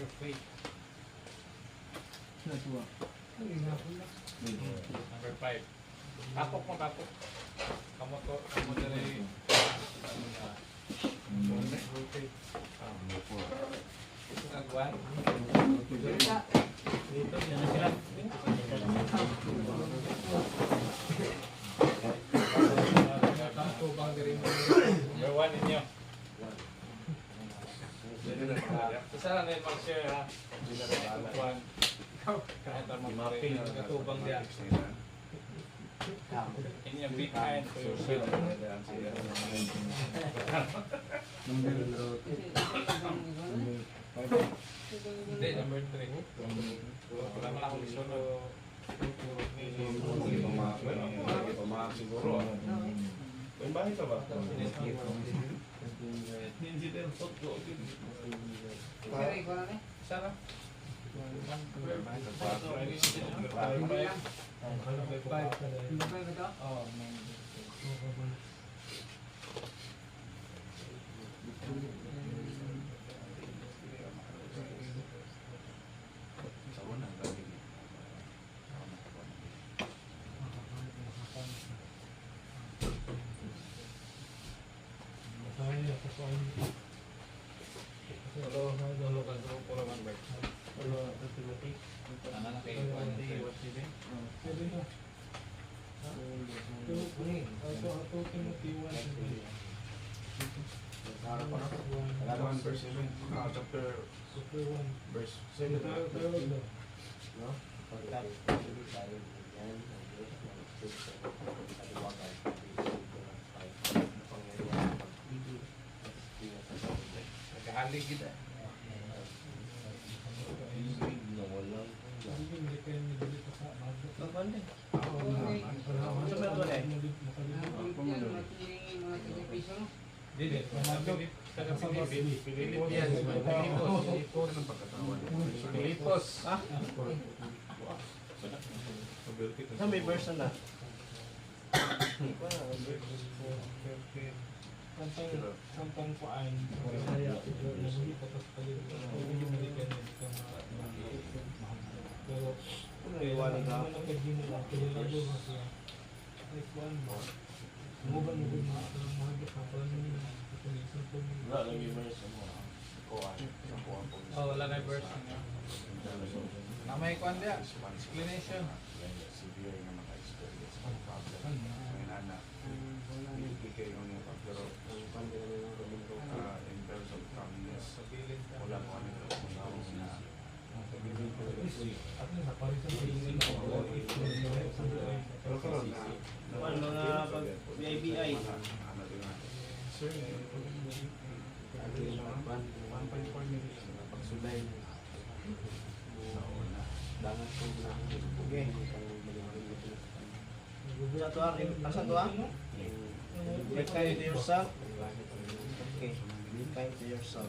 Wait. Number 5. Tapok mo, tapok. Kamu to rin. Rotate. Nagwan. Dito, yan na sila. Number 1 ninyo. Sana na yung mag-share ha. Kahit ang mag-mapping, katubang diyan. In your big hand for yourself. Hindi, number 3. Wala man akong isunod. Pamaak siguro. May bahay ka ba? Hindi din. Sana? Verse 7. Nagkahalig kita. Dili, Pilipos. Ha? Sa may version na. Kantang kuan. Pero Iwanan na. Wala lang yung version mo. Oh, wala na yung version niya. Namay kuan dia. Explanation. Severe na maka-experience ng problem. Ngayon anak, hindi kayo niya pero in terms of calmness, wala ko ano na pero karon na Mga BIBI. sir, 1.4 minutes na pagsulay. Okay. Sa tuwa, asan tuwa? Be kind to yourself. Okay. Be kind to yourself.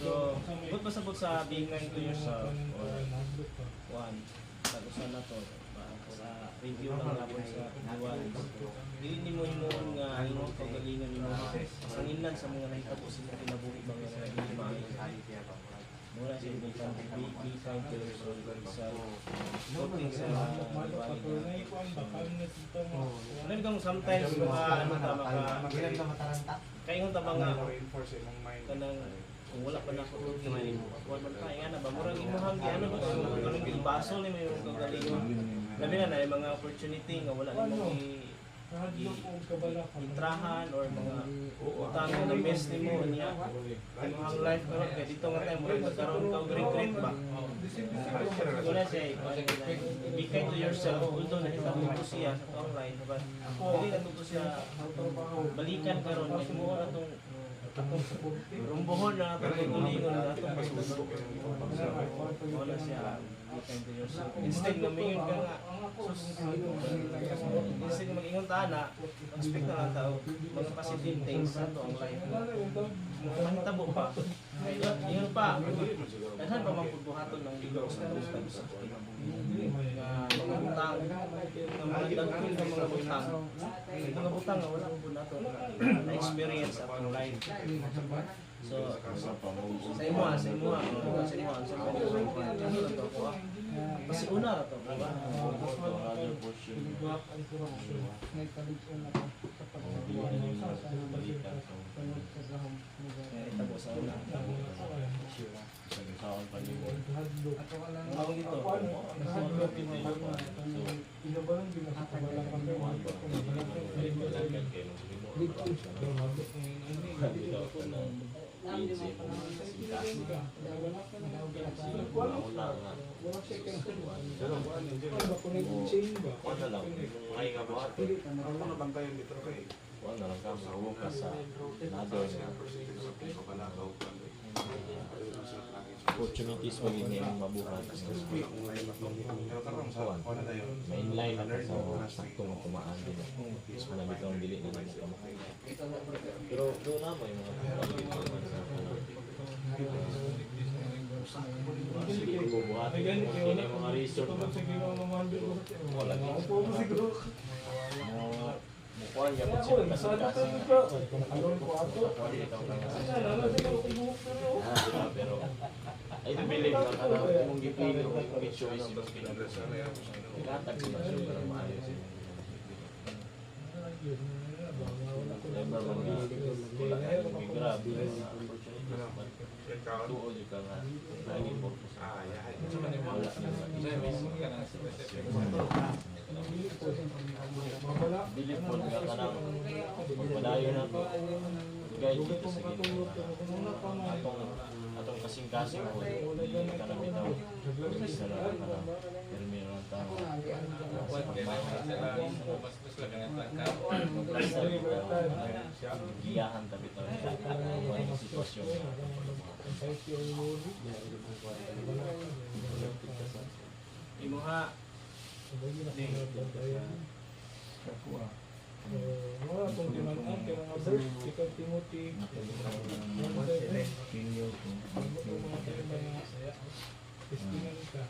So, ba't pasabot sa being kind to yourself? Or one, tagusan na to. Sa review lang natin sa diwan. Dili ni mo hinuon nga imong kagalingan nimo sangilan sa mga nahitabo sa mga kinabuhi ba nga hindi maayo. Mura sa ibang country, be kind to yourself sa putting sa ano kang sometimes mga ano tama ka kaingon ta ba nga reinforce imong mind kanang kung wala pa na ako kuwan man pa nga na ba murag imong ano ba anong gibasol ni may kagalingon labi na na yung mga opportunity nga wala nimong intrahan or mga utang na miss nimo niya ang life karon kay dito nga tayo murag magkaroon ka og regret ba wala siya be kind to yourself although nakita mo to siya sa online but dili na to siya balikan karon kasi mo na tong rumbohon na itong tulingon na itong pasunod. Wala siya, be kind to yourself. Instead na mayon ka nga, instead na mag-ingon ta na, expect na lang tao, mga positive things sa ito ang life mo. Mahitabo pa. Ingon pa, dahil pa magbubuhaton ng ligaw sa mga butang, ng mga dagkong ng mga butang. Mga butang nga wala po nato na experience sa akong life. So, sa imo, kasi una na to, diba? Ito po sa una. Ang dito. Ano bang kayo dito kay? Wala lang ka sa sa another opportunities maging yung mabuhat. Mainline na sa saktong tumaan din. Wala bitong dili na nila kamakay. Pero doon na mo yung mga bubuhat. Ini mga resort. Wala mukuan ya kung sila kasing pero I do believe na kung gipili mo yung choice yung pinagkatag sila para maayos yun. Never mag wala kayong grab tuod yung ka nga naging purpose. Dili po nga ka nang magpadayo na to guide dito sa gitna atong kasing-kasing po hindi ka na bitaw isa na ka na termino ng tao giyahan ta bitaw ang sitwasyon imuha Wala pong tinanong, kaya nga birth, ikaw Timothy, mga saya, testingan ka.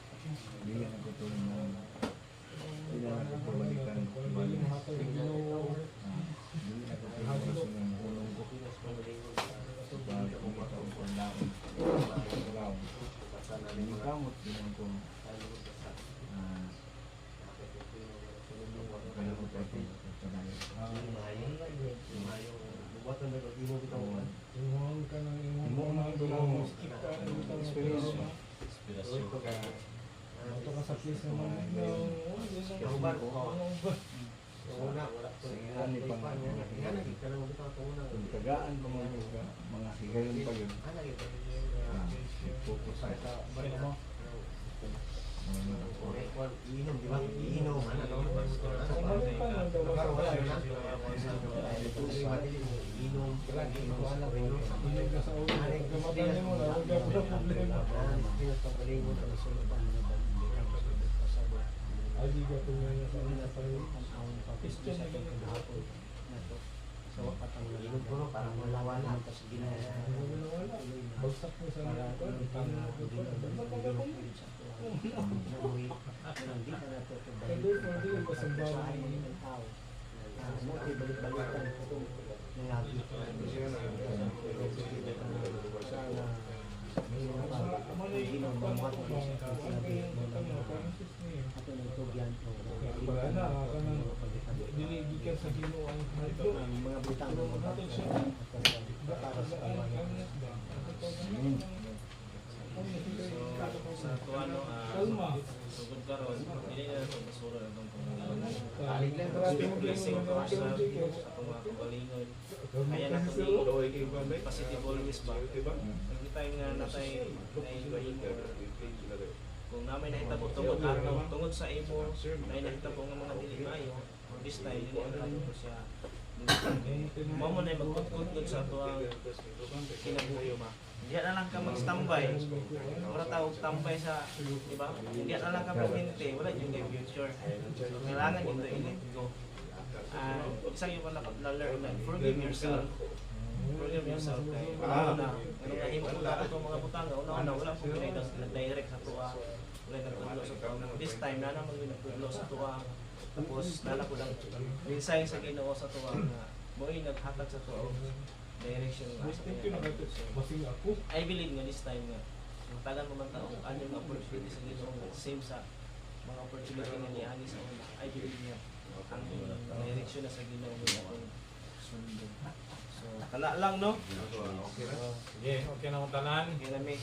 Imuhang ka ng imuhang mga doon, skip ka, inspirasyon. Ito ka sa place naman. Tagaan ko mga higayon pa yun. Focus sa Iinom, di ba? Iinom, parang wala-wala tapos Bagsak mo sa mga dinigikan sa Ginoo ang hado. mga butang ng mga sa tuwano sugod karon dili na ito basura itong blessing ko sa atong mga kabalingon kaya na ito positive always ba hindi tayo nga natay kung namin nahitabo tungod sa imo na nahitabo nga mga dili maayo this time dili na ito siya mo na magkutkut sa ato ang kinabuhi ba. Hindi na lang ka mag-standby. Wala tawag standby sa, di ba? Hindi na lang ka paghinti. Wala yung future. So, kailangan ito i-let go. Isa yung na-learn na, forgive yourself. Forgive yourself. Ano na, himo ko na itong mga butang. Una-una, wala po direct sa tuwa. wala nagtudlo sa tuwa. This time na naman may nagtudlo sa tuwa. Tapos nala ko lang mensahe sa Ginoo sa tuwa nga mo'y naghatag sa tuwa og direction nga Mas sa thank you na kanya. natin. So, Basing ako. I believe nga this time nga matagan mo man taong ano yung opportunity sa Ginoo nga same sa mga opportunity nga niagi sa una. I believe nga ang direction na sa Ginoo mo akong sundin. So kana lang no. Okay na. Sige, okay na mong tanan. Kaya nami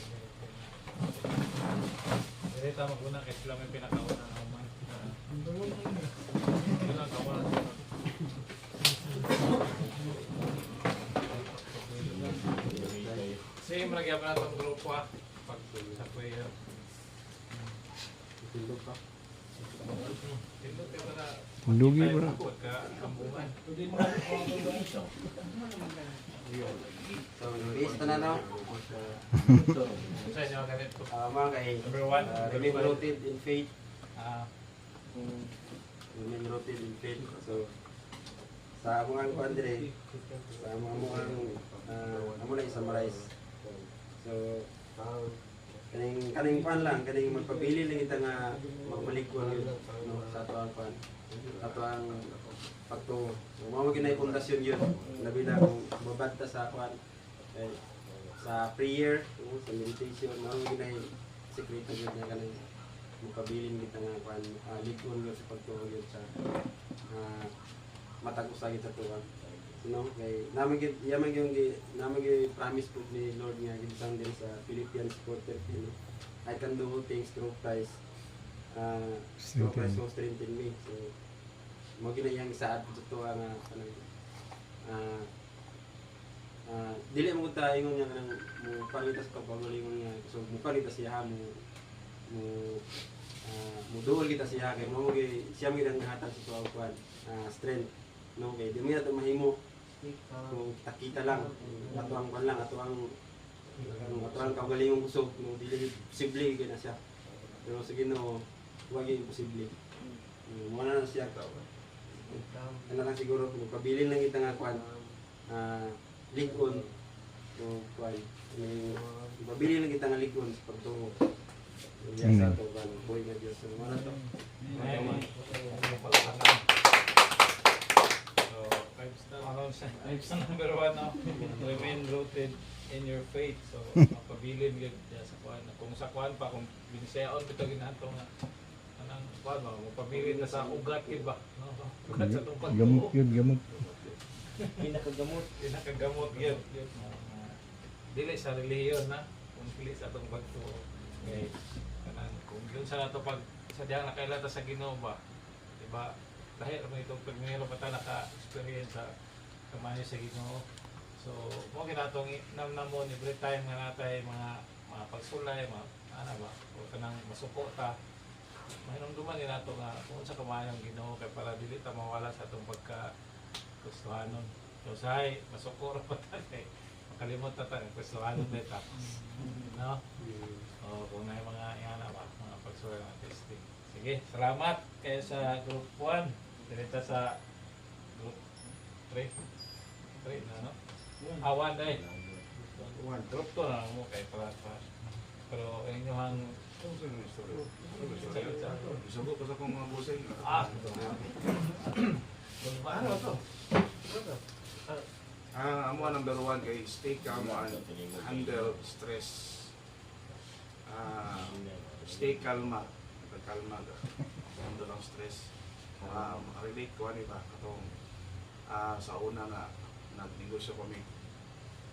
Direta maguna kay sila may pinakauna na human. Ang dawal ko na. Yun lang kawan. Sige, maragyan pa na itong grupo pag sa prayer. Tindog ka ba na? Lugi ba na? Pagka ambungan. Pwede mo na ako ang donation. So, based na no? Sa inyo ganito. Mga kay Number one. remain rooted in faith. Ah, Remain rooted in faith. So, sa mga kuandre, sa mga amo na i-summarize. So, kaning pan lang, kaning magpabili lang ita nga magmalikon yun, no, sa ato ang pan. Ato ang pagtungo. So, mao ginay pundasyon yun. Labi na kung mabadta sa pan. Sa prayer, no, sa meditation, mao ginay sekreto yun nga kaning magpabilin kita nga pan, likon yun sa pagtungo yun sa matag usagit sa tuwa. No, kay naman yung promise po ni Lord nga ginsang din sa Philippians 4:13. I can do all things through Christ. Through Christ who strengthen me. So mo ginayang saad sa tuwa nga dili mo ta ingon nga nang mo pangita sa pagpamalingon nga so mo pangita siya mo duol kita siya kay mo siya mo gidang hatag sa tuwa kwan strength no kay di mo nato mahimo kung takita lang ato ang kwan lang ato ang kaugalingong kusog no dili posible gyud na siya pero sige no wag gyud posible mo na siya ano lang siguro kung pabilin lang kita nga kwan likon no kwan pabilin lang kita nga likon sa pagtungo sa ato kwan boy nga Diyos mo na to. Sa number one, no? Remain rooted in your faith. So, mapabilin yun sa kuhan. Kung sa kuhan pa, kung binisayaon, ito ginato nga. Anong kuhan ba? Mapabilin na sa ugat, iba. No? Ugat sa itong Gamot yun, gamot. pinakagamot. Pinakagamot yun. Dili sa reliyon, na? Kung dili sa itong pagtuo. Okay. Kung yun sa nato pag sadyang nakailata sa Ginoo ba, diba? Dahil mo itong pagmero pa tayo naka-experience sa kamayo sa Ginoo. So, mo ginatong namnamon every time nga natay mga pagsulay, mga ano ba, o kanang masuko ta. Mahinumduman ni nato nga kung sa kamayo ang Ginoo kay para dili ta mawala sa atong pagka gustuhanon. So, sahay masuko ra pa ta kay makalimot ta ta gustuhanon beta. No? O kung may mga ingana ba, mga pagsulay ng testing. Sige, salamat kayo sa group 1. Direta sa group 3. 3 na, no? Awan dahil. Group 2 na mo kay para. Pero inyong Isugo ko sa kong mga busay. ano to? Amo ang number one kay stay calm and handle stress. Stay kalma. Kalma ka. Handle ang stress. Makarelate ko ani ba katong sa una nga nagnegosyo kami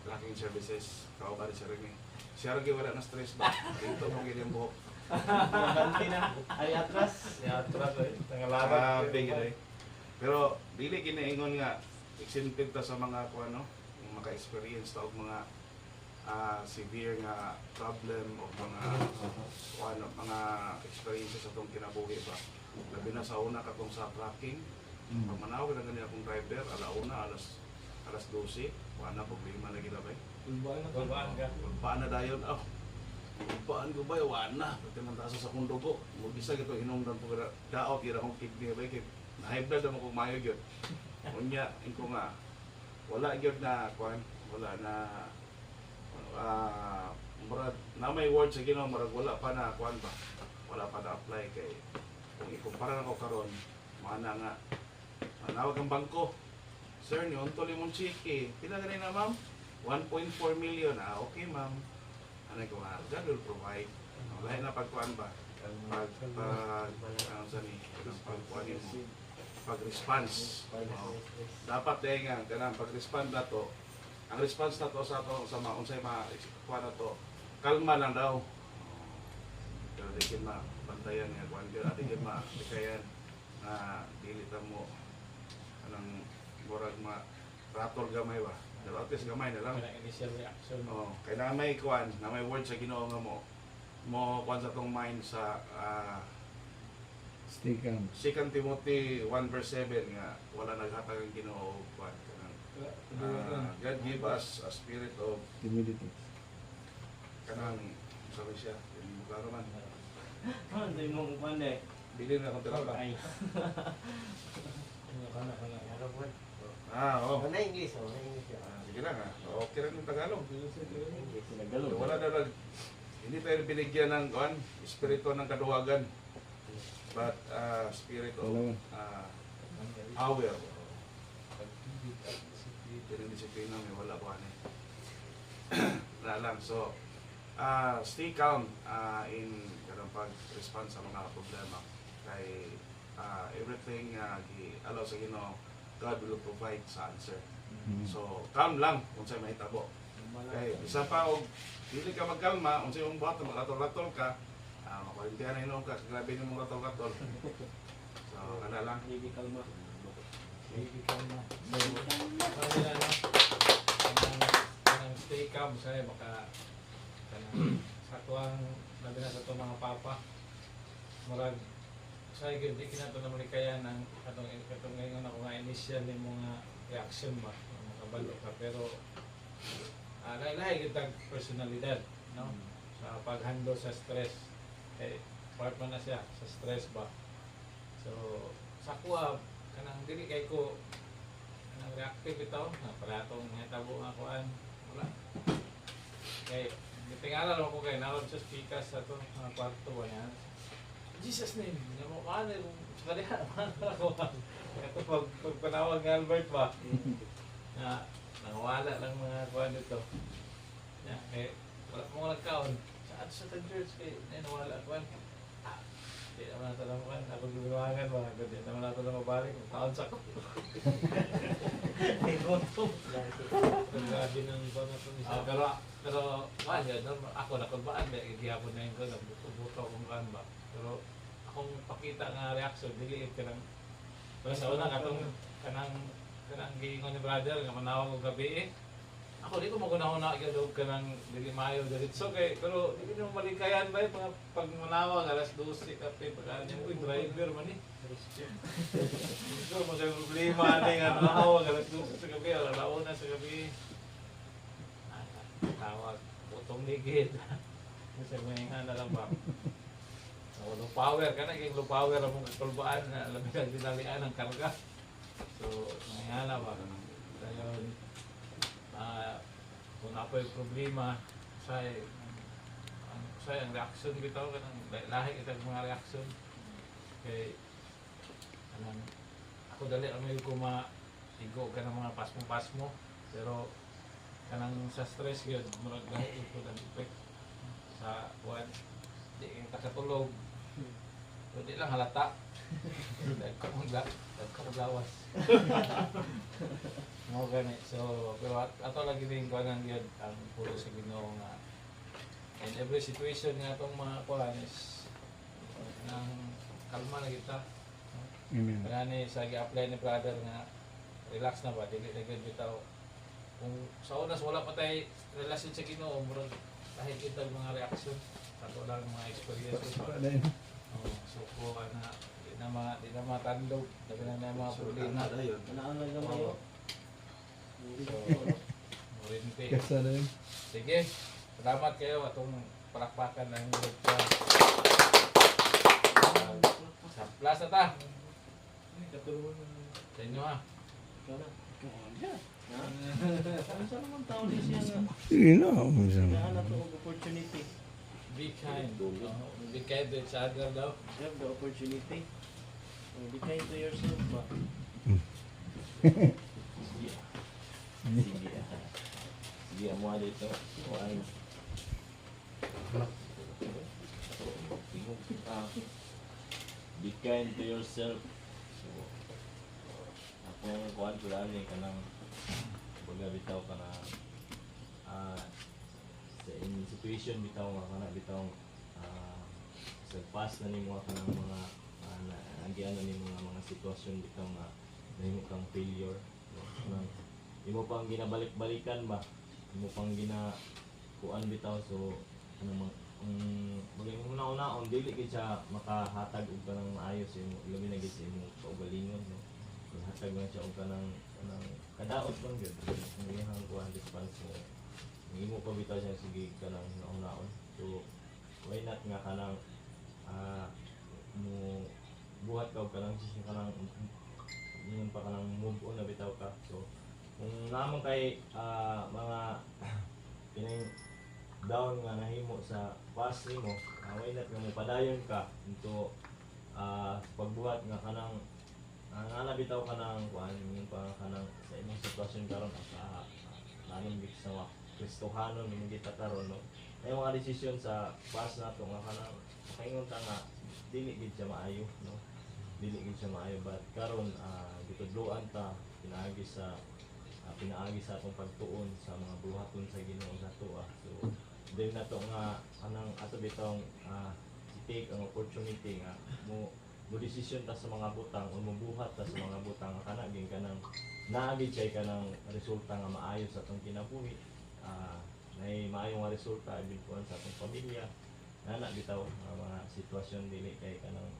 lacking services kaubari sa rin siya rin wala na stress ba dito mo ganyan buhok Ganti na. Ay atras. Atras eh. Nangalaban. pero dili kinaingon nga exempted ta sa mga kuano maka-experience ta og mga severe nga problem o mga experiences sa itong kinabuhi ba. Labi na sa una katong sa tracking, pag manawag na ganyan akong driver, alauna, alas 12, wala problema na gila ba? Kulbaan ka. Kulbaan na dayon, kulbaan ko ba, wala. Pati man taso sa kong dugo, mag-isa ito inungdan po daot, yun akong kidney ba, na-high blood naman kong mayo yun. Unya, ko nga, wala yun na, wala na, na may word sa Ginoo marag wala pa na kuan ba wala pa na-apply kay kung ikumpara na ko karon mana nga manawag ang bangko, sir ni untol imong chiki pila gani na ma'am 1.4 million. Okay ma'am, ano ko nga God will provide. Lahi na pagkuan ba ano sa ni pagkuan mo pag-response. Dapat nga kanang pag-respond na to, ang response na to sa to sa mga unsay kuan na to, kalma lang daw. Pero di kin bantayan nga kuan pero di kin dikayan na dili ta mo anang murag ratol gamay ba. Pero at least gamay na lang. Kaya initial reaction. Oh, kailangan may kuan, na may word sa Ginoo nga mo kuan sa tong mind sa Stay calm. 2 Timothy 1 verse 7 nga wala naghatag ang Ginoo kuan kanang God give us a spirit of Timidity. kanang sabi siya, yung klaro man. Ano mo kuan eh? Dili na akong tira. Ay. Oo. Ano English? Oh, English. Sige lang ha. Okay rin yung Tagalog. Sinagalog. Wala na lang. Hindi tayo binigyan ng kuan, espiritu ng kaduwagan. But spirit of power. Pero disiplina may wala po ano. Wala lang. So, stay calm in kanang pag-respond sa mga problema. Kay everything allow sa Ginoo, God will provide sa answer. So, calm lang kung sa'yo mahitabo. Kay isa pa og dili ka magkalma, kung sa'yo mong buhat, magratol-ratol ka, makwalintihan na inom ka, grabe yung mga ratol-ratol. So, ano lang. Hindi kalma. Baby calma. So, sabi na no, kanang stay calm sa'yo, baka kanang sa tuwang labi na sa itong mga papa, marag sa di kinato na malikaya ng katong ngayon ako nga initial ni mga reaction ba, mga kabalo ka, pero lahi-lahi kitang personalidad, no? Sa pag-handle sa stress, part man na siya sa stress ba. So, sa kuha, kanang dili kay ko kanang reactive ito, paratong hitabo nga kuan, wala. Kay tingala ko kay naroon sa speaker sa to mga kwarto ba yan. Jesus name, paano yung kalihan, paano ako ito pag panawag ng Albert ba, na nangawala lang mga kuhan dito. Wala mo nagkaon, sa church kay nawala kuhan. Hindi naman natin lang kuhan, ako ginawangan ba, hindi naman natin lang mabalik, taon sa ko. May gutom. Grabe ng kuhan na ito niya. Pero kuhan yun, ako nakulbaan, hindi ako na yung kuhan, buto akong kuhan ba. Pero akong pakita nga reaction, dili ka nang pero sa una kanang giingon ni brother nga manawag og gabi ako di ko magunahon igalog ka ng dili mayo diretso kay pero dili mo malikayan ba mga pag manawag alas 12 kape pag ano yung driver man eh so mo sa problema ani nga manawag alas 12 sa gabi alas 1 sa gabi tawag utong ligid kasi may nga na lang ba. Low power ka na, kaya low power ang mong kalbaan na alam lang dinalian ng karga. So, nangyala ba? Ngayon, kung na po yung problema, ang reaction bitaw ka ng lahi itang mga reaction. Kaya, ako dali ang may igo ka ng mga pasmo-pasmo, pero kanang sa stress yun, murag lahi ito ng effect sa buwan. Di kang kakatulog. Hindi lang halata. Nagkamaglawas. Mga ganit. So, pero ato lagi din ko nang yun ang puro sa Ginoo nga. In every situation nga itong mga kuhan is nang kalma na kita. Amen. Kaya ni sa i-apply ni brother nga relax na ba, dili na yun bitaw. Kung sa unas wala pa tayo relasyon sa Ginoo, murag kahit kita mga reaction. Ato lang mga experiences. So ko na di na matandog, di na mga problema. Ano lang gamay yo. So, murinti. Kasada yun. Sige, salamat kayo atong palakpakan ng Lord. Sa plaza ta. Sa inyo ha. Ano sa naman tao ni siya nga? Sige na. Kaya na to opportunity. Be kind. Be kind to each other daw. Have the opportunity. Be kind to yourself ba? Sige. Sige. Sige, mo dito. Kuan. Be kind to yourself. So, ako ang kuan ko lagi ka ng baga bitaw ka na sa inyong situation bitaw nga ka na bitaw sa past na nimo ka ng mga nagiano nimo nga mga sitwasyon bitaw nga nahimo kang failure. So, imo pang ginabalik-balikan ba? Imo pang kuan bitaw so ano maging una-unaon dili gid siya makahatag og kanang maayos imo labi na gid sa imo kaugalingon no. Hatag man siya og kanang kadaot lang gid. Ang iyang kuan response mo. Imo pa bitaw siya sige kanang una-unaon. So why not nga kanang mo buhat ka og kanang siya kanang yun pa kanang move on na bitaw ka. So kung namang kay mga pinay down nga nahimo sa past nimo, why not nga mopadayon ka into pagbuhat nga kanang nga bitaw ka ng kuan yung pa kanang sa imong sitwasyon karon sa nanon gid sa Kristohanon nimong kita karon no. Ay mga desisyon sa past nato nga kanang makaingon ta nga dili gid siya maayo no. Dili gid siya maayo but karon gitudloan ta pinaagi sa atong pagtuon sa mga buhaton sa Ginoo sa tuwa. So then nato nga anang ato bitong take ang opportunity nga mo desisyon ta sa mga butang o mabuhat ta sa mga butang nga kana gin kanang naagid kay kanang resulta nga maayo sa atong kinabuhi. Nay maayo nga resulta ibig kuan sa atong pamilya. Nana bitaw mga sitwasyon dili kay kanang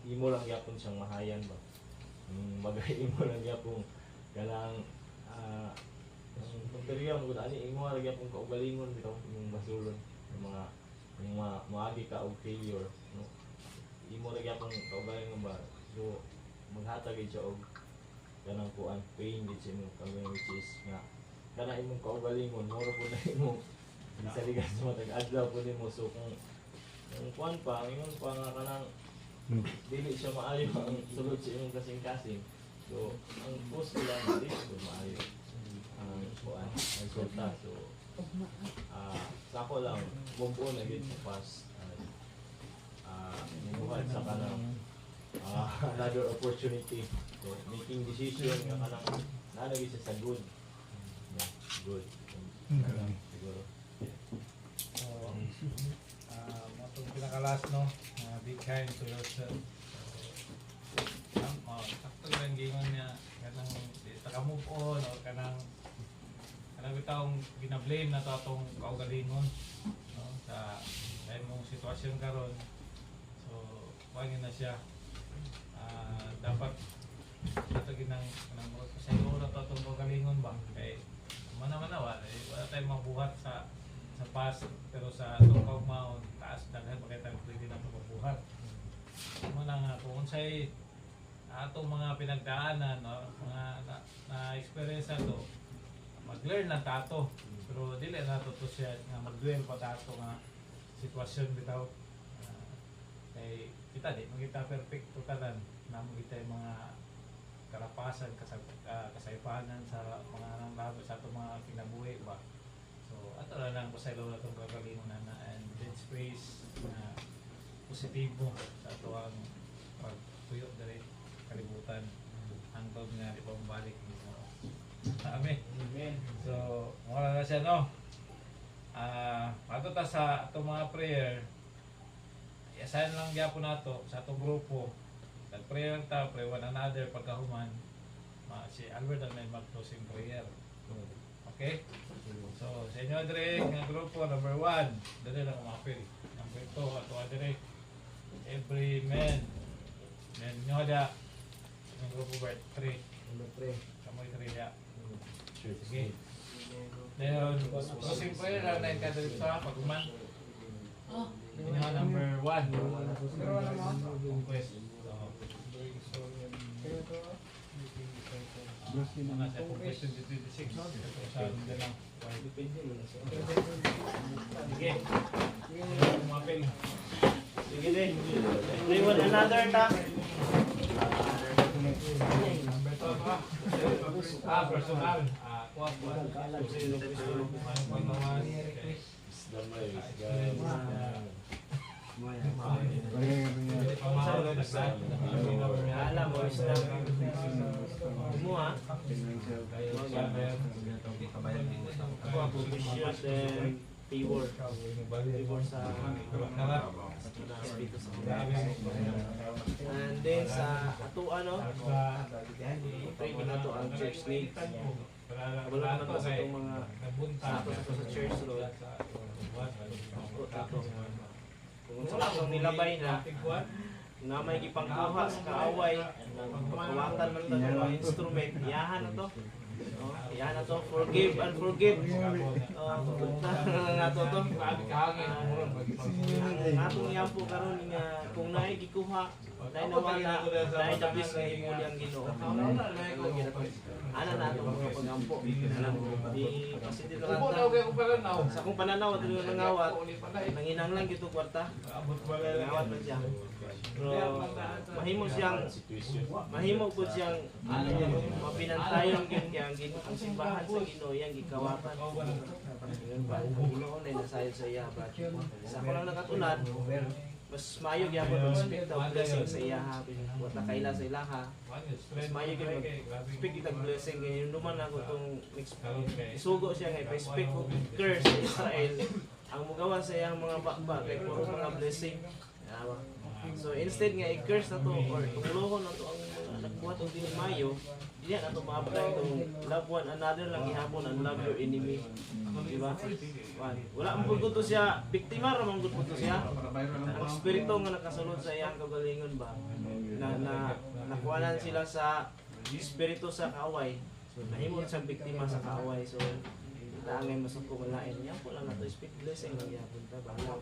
imo lang gyapon siyang mahayan ba. Bagay imo lang gyapon kanang pagdariya mo ani imo ra gyapon kaugalingon bitaw imong basulon yung mga moagi ka og failure no. Imo ra gyapon kaugalingon ba. So maghatag gid siya og kanang kuan pain gid sa imong kamay which is nga kana imong kaugalingon mura po na imong saligas sa matag adlaw po nimo. So kung kuan pa ingon pa nga kanang dili siya maayo ang sulod sa imong kasing-kasing. So ang post lang dili ko maayo ang kuan ang resulta. So sa ako lang bumbo na gid sa past nibuhat sa kanang another opportunity. So making decision nga kanang nalagi siya sa good. Yeah, good. Siguro. Matong pinakalas no, be kind to yourself. Sakto lang gingon niya kanang taka-move on o kanang bitawng gina-blame na to atong kaugalingon no sa imong sitwasyon karon. So wagi na siya dapat ato ginang kanang pasaylo na to atong kaugalingon ba kay mana-mana wala tayong mabuhat sa past pero sa atong kaugmaon taas daghan pa kay tayong pwede na mabuhat. Muna nga kung unsay atong mga pinagdaanan no mga na-experience to mag-learn lang tato pero dili na to siya nga mag-dwell pa tato nga sitwasyon bitaw. Kay kita di magita perfecto tanan namo kita yung mga kalapasan kasaypanan sa mga nang labas sa atong mga kinabuhi ba. So ato lang pasaylo na itong kagalingon na and dead space na positibo sa ato ang pagtuyo dali kalibutan hangtod nga di pa mabalik dito. Amen. Amen. So wala na siya no. Ato ta sa atong mga prayer i-assign lang gyapon nato sa atong grupo. Nag-prayer ta, pray one another pagkahuman. Si Albert ang may mag-closing prayer. Okay? So, sa inyo adre, nga grupo, number 1, dali lang umapil. Number 2, ato adre, every man. Then, nyo ada, yung grupo Bert, 3. Number 3. Kamoy 3 ya. Sige. Then, closing prayer lang na ikadali sa paghuman. Inyo number 1. Request. mga sa completion 2026 no? Sa Mindanao. Sige. Umapil. Sige din. Pray one another ta. Personal. Kuha. Alam mo isda. Mo ha. Vicious and favor. Favor sa Espiritu Santo. And then sa ato ano, pray nato ang church needs. Wala naman to sa itong mga sa church Lord. Kung sa akong nilabay na may gipangkuha sa kaaway, pagkawatan man ito ng mga instrument, iyahan na to. Iyahan na to, forgive and forgive. Nga to to. Atong iyan po karon nga kung naay gikuha, naay nawala, naay dabis nga imuli ang Ginoo. Ana na atong mga pagampo. Di kasi dito sa akong pananaw dito nangawat, nanginang lang gito kwarta. Nangawat man siya. Pero mahimo po siyang mapinantayon gyud kay ang simbahan sa Ginoo yang gikawatan. Yun ba? Ang Ginoo na nasayon sa iya ba? Sa ako lang nakatulad, mas mayo gyapon ang speak of blessing sa iya ha. Wala kaila sa ilaha. Mas mayo gyud speak itag blessing kay duman ako tong isugo siya nga pa-speak og curse sa Israel. Ang mugawa sa iyang mga bakba kay puro mga blessing. So instead nga i-curse na to or tumulohon na to ang mga nagbuhat og dili mayo, diya na to ma-apply itong love one another lang gihapon and love your enemy. Diba? Wala ang pugod to siya, biktima ra man gud to siya. Ang espiritu nga nakasulod sa iyang kagalingon ba na nakuanan sila sa espiritu sa kaaway. So nahimo siyang biktima sa kaaway. So naangay masako malain niya po lang nato speak blessing ng yapon ta bahala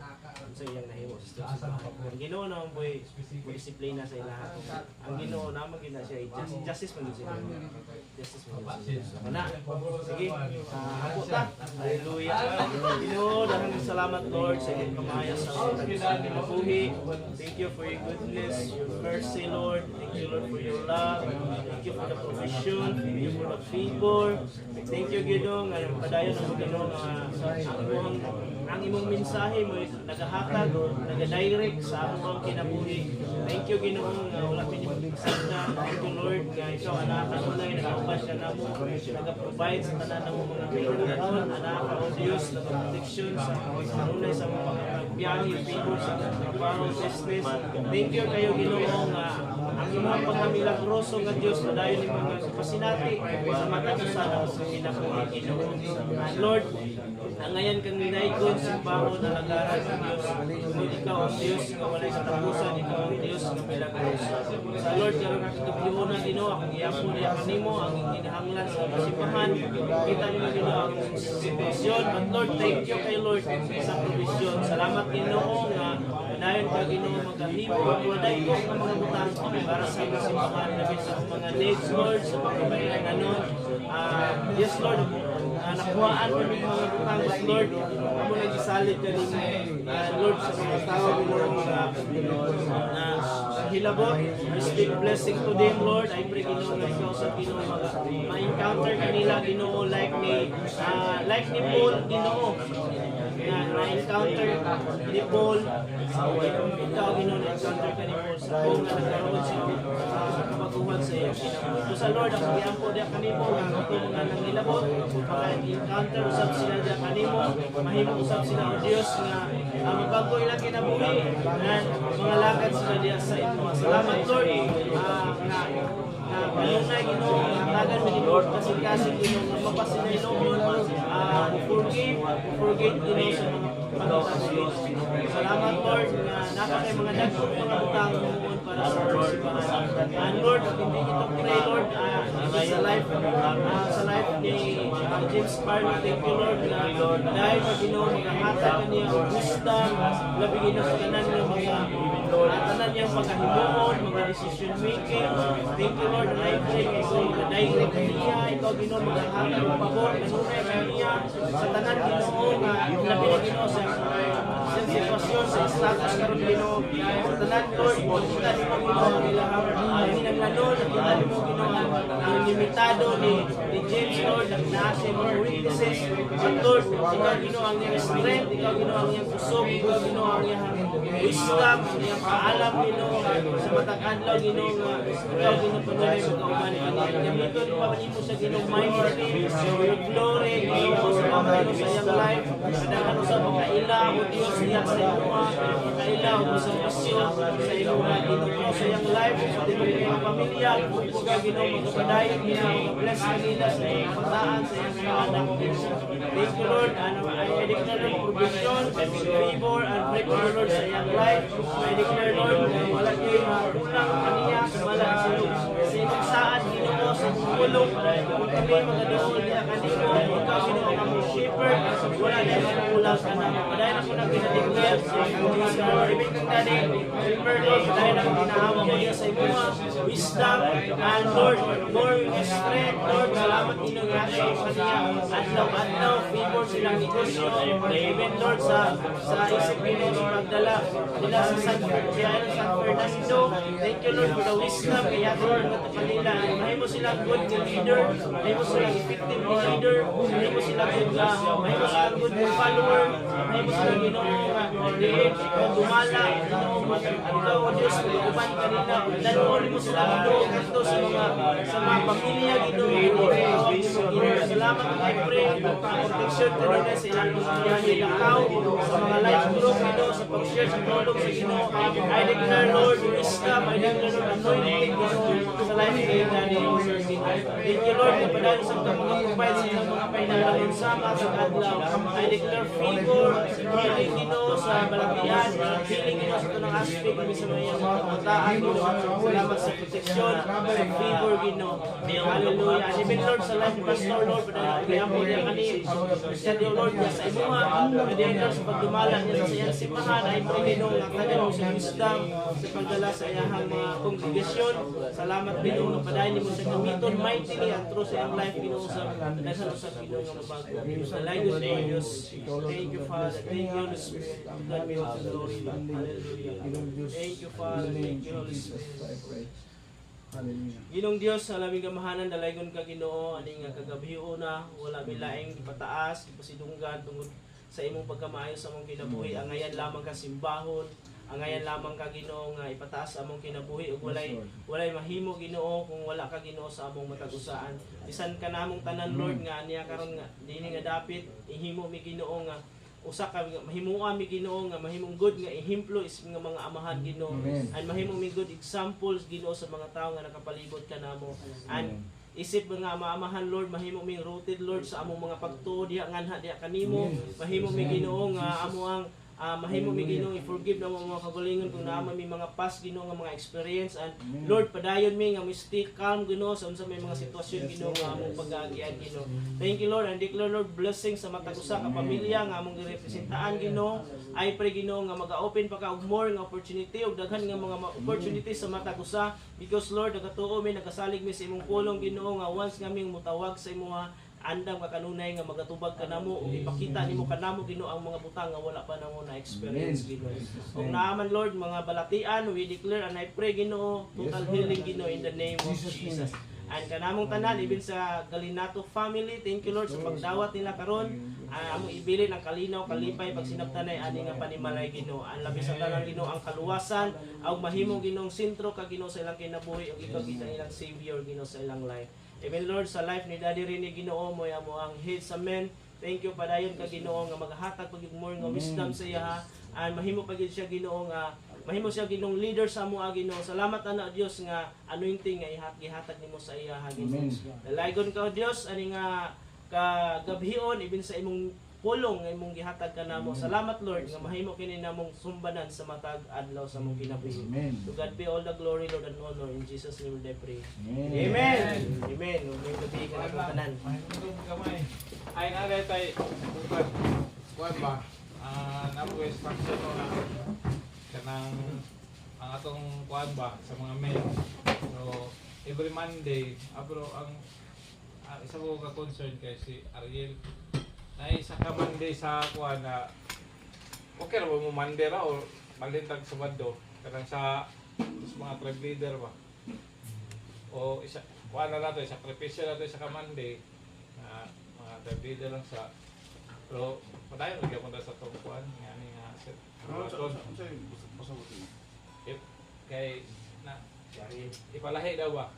unsa iyang nahimo sa ang Ginoo naman boy disiplina sa ilaha ang Ginoo naman gina siya justice man siya justice man ana sige ako ta hallelujah Ginoo daghang salamat Lord sa iyong kamaya sa among kinabuhi. Thank you for your goodness, your mercy Lord. Thank you Lord for your love. Thank you for the provision. Thank you for the favor. Thank you Ginoo nga padayon ang Ginoo ang imong mensahe mo nagahatag nagadirect sa among kinabuhi. Thank you Ginoo nga wala pinipasagda. Thank you Lord nga ikaw anak kanunay nagaubas ka namo nagaprovide sa tanan ng mga kailangan anak o Dios nagaproteksyon sa kanunay sa mga biyahe favor sa trabaho business. Thank you kayo Ginoo nga ang imong pagkamilagroso nga Dios padayon ni mga kapasinati sa mata sa among kinabuhi Ginoo. Lord, ang ngayon kang ninaikon simbaho na nag-aaral ng Diyos. Kung ikaw ang Diyos nga walay katapusan, ikaw ang Diyos nga milagros. Sa Lord, karong nakikipiyuho na Ginoo, ang iyapo niya kanimo, ang ginahanglan sa simbahan. Kita niyo Ginoo ang sitwasyon. But Lord, thank you kay Lord sa provision. Salamat Ginoo nga padayon ka Ginoo magahimo ang waday ko ang mga butang para sa simbahan namin sa mga needs Lord, sa mga kabayanan. Yes Lord, nakuhaan kami mga butang Lord, amo nagsasalit kami Lord sa mga tao Ginoo na hilabot. Speak blessing to them Lord. I pray Ginoo nga ikaw sa Ginoo ma-encounter kanila Ginoo like ni Paul Ginoo na-encounter ni Paul ikaw Ginoo na-encounter ka ni Paul sa kung nga nagkaroon siya kabaguhan sa iyo so sa Lord ang giampo diya kanimo ang itong mga nangilabot maka-encounter usab sila diya kanimo mahimo usab sila o Dios nga mabago ilang kinabuhi mga lakad sila diya sa ito salamat Lord kanunay Ginoo tagan mi Lord kasi Ginoo mapasinay Lord forgive Ginoo sa mga pagkakasalamat salamat Lord na napakay mga dagkong mga utang para sa simbahan and Lord hindi ito pray Lord sa life ni James Park thank you Lord dahil pag Ginoo maghahatag kaniya ang wisdom labi Ginoo sa kanan ng mga tanan niyang pagkahimuon, mga decision making. Thank you Lord, and I pray kay Ikaw mag-direct niya, Ikaw Ginoo maghahatag ng pabor, kanunay kaniya sa tanan Ginoo nga labi na Ginoo sa sitwasyon sa status karon Ginoo. Sa tanan Lord, kita nimo Ginoo ang ilang hinaglanon, kita nimo Ginoo ang limitado ni James Lord, ang nasa mga weaknesses. But Lord, Ikaw Ginoo ang iyang strength, Ikaw Ginoo ang iyang kusog, Ikaw Ginoo ang iyang wisdom, ang iyang kaalam Ginoo sa matag adlaw Ginoo nga Ikaw Ginoo patuloy magkauban kaniya. Gamiton pa man mo sa Ginoo mightily, your glory Ginoo sa mga Ginoo sa iyang life. Kadaghan sa makaila o Dios diya sa imo, makaila o sa pasyon sa imo Ginoo sa iyang life, sa iyang pamilya. Ikaw Ginoo magpadayon niya, bless kanila sa iyang pataan, sa iyang mga anak. Thank you Lord, I declare Lord provision, favor, and breakthrough Lord sa iyang life. I declare Lord, wala kayo kulang kaniya, wala sa iyong saan Ginoo sa kulong. Kung kami magadoon niya kanino, ikaw Ginoo ang among shepherd, wala na yung kulang ka na. Dahil ako nang pinadeclare sa ibig kong dali, remember Lord, dahil ako pinahawag niya sa imo wisdom, and Lord, more strength, Lord, salamat Ginoo nga sa kaniya, adlaw-adlaw, favor silang negosyo, even Lord, sa isip Ginoo sa pagdala nila sa San Fernando. Thank you Lord for the wisdom, kaya Lord, kanila, mahimo silang good leader, mahimo silang effective leader, mahimo silang good mahimo silang good follower, mahimo silang Ginoo nga dumala, Ginoo ikaw o Diyos, uban kanila, lanuon mo sila Ginoo kanto sa mga pamilya Ginoo, salamat I pray, protection kanila sa ilang pamilya nilakaw, sa mga life group Ginoo, sa pag-share sa tulong sa Ginoo. I declare Lord, wisdom, I declare Lord, anointing Ginoo sa life nila Ginoo. Thank you Lord, napadaan sa mga provide sa ilang mga painalaman sama sa adlaw. I declare favor, healing Ginoo sa balatian, healing Ginoo sa tunang aspect sa mga kabataan Ginoo. Salamat sa protection, sa favor Ginoo. Hallelujah. And even Lord, sa life ni Pastor Lord, padaan kaya mo niya kani, siya Dio Lord, niya sa imuha, kaya Lord sa pagdumala niya sa iyang sipahan, ay pray Ginoo nga tagan mo sa wisdom, sa pagdala sa iyang mga kongregasyon. Salamat Ginoo nga padayon nimo sa gamiton mightily at through sa iyang life Ginoo sa daghan sa Ginoo nga mabago. Salamat sa Diyos. Thank you Father. Thank you Holy Spirit. God be all the glory. Hallelujah. Thank you Father. Thank you Holy Spirit. Ginong Dios, sa laming gamahanan dalaygon ka Ginoo, ani nga kagabiho na wala milaing ipataas, ipasidunggan tungod sa imong pagkamaayo sa among kinabuhi. Angayan lamang ka simbahon, angayan lamang ka Ginoo nga ipataas among kinabuhi ug walay mahimo Ginoo kung wala ka Ginoo sa among matag-usaan. Bisan ka namong tanan Lord nga aniya karon nga dinhi nga dapit ihimo mi Ginoo nga usa ka mahimuan mi Ginoo nga mahimong good nga ehemplo is nga mga amahan Ginoo, and mahimong mi good examples Ginoo sa mga tawo nga nakapalibot kanamo, and isip mga amahan Lord, mahimo mi rooted Lord sa among mga pagtuo diha nganha diha kanimo, mahimo mi Ginoo nga amo ang mahimo mi Ginoo i-forgive na mga kagalingon kung naman mi mga past Ginoo nga mga experience, and Lord padayon mi nga mi stay calm Ginoo sa unsa may mga sitwasyon Ginoo nga among pag-aagian Ginoo. Thank you Lord, and declare Lord blessing sa matag usa ka pamilya nga among girepresentaan Ginoo. I pray Ginoo nga maga-open pa ka og more nga opportunity og daghan nga mga opportunities sa matag usa, because Lord nagatuo mi nagasalig mi sa imong pulong Ginoo nga once nga mi mutawag sa imuha andam ka kanunay nga magatubag kanamo ug ipakita nimo kanamo Ginoo ang mga butang nga wala pa namo na experience Ginoo. Ug naaman Lord mga balatian, we declare and I pray Ginoo total healing Ginoo in the name of Jesus. And kanamong tanan even sa Galinato family, thank you Lord sa pagdawat nila karon. Amo ibilin ang kalinaw kalipay pag sinabtanay ani nga panimalay Ginoo. Ang labi sa tanan Ginoo ang kaluwasan ug mahimong Ginoong sentro ka Ginoo sa ilang kinabuhi ug ikaw kita ilang savior Ginoo sa ilang life. Even Lord sa life ni Daddy Rene Ginoo mo amo ang head sa men. Thank you padayon ka Ginoo nga maghatag pag more nga wisdom sa iya, and mahimo pagid siya Ginoo nga mahimo siya Ginong leader sa amo Ginoo. Salamat ana Dios nga anointing nga ihatag nimo sa iya Ginoo. Dalaygon ka Dios ani nga kagabhion even sa imong pulong nga imong gihatag kanamo. Salamat Lord nga mahimo kini namong sumbanan sa matag adlaw sa among kinabuhi. To God be all the glory Lord and honor, in Jesus name we pray. Amen. Amen. May gabi ka na tanan. Ay nalay tay upad kuan ba napo instruction na kanang ang atong kuan ba sa mga men. So every Monday, pero ang isa ko ka concern kay si Ariel na isa ka Monday sa kuan na okay ra ba mo Monday ra o malintag Sabado kanang sa mga tribe leader ba. O isa kuan na nato sakripisyo nato sa ka Monday na mga tribe leader lang sa pero padayon gyud ko sa tong kuan ngani nga set. Kay na ipalahi daw ba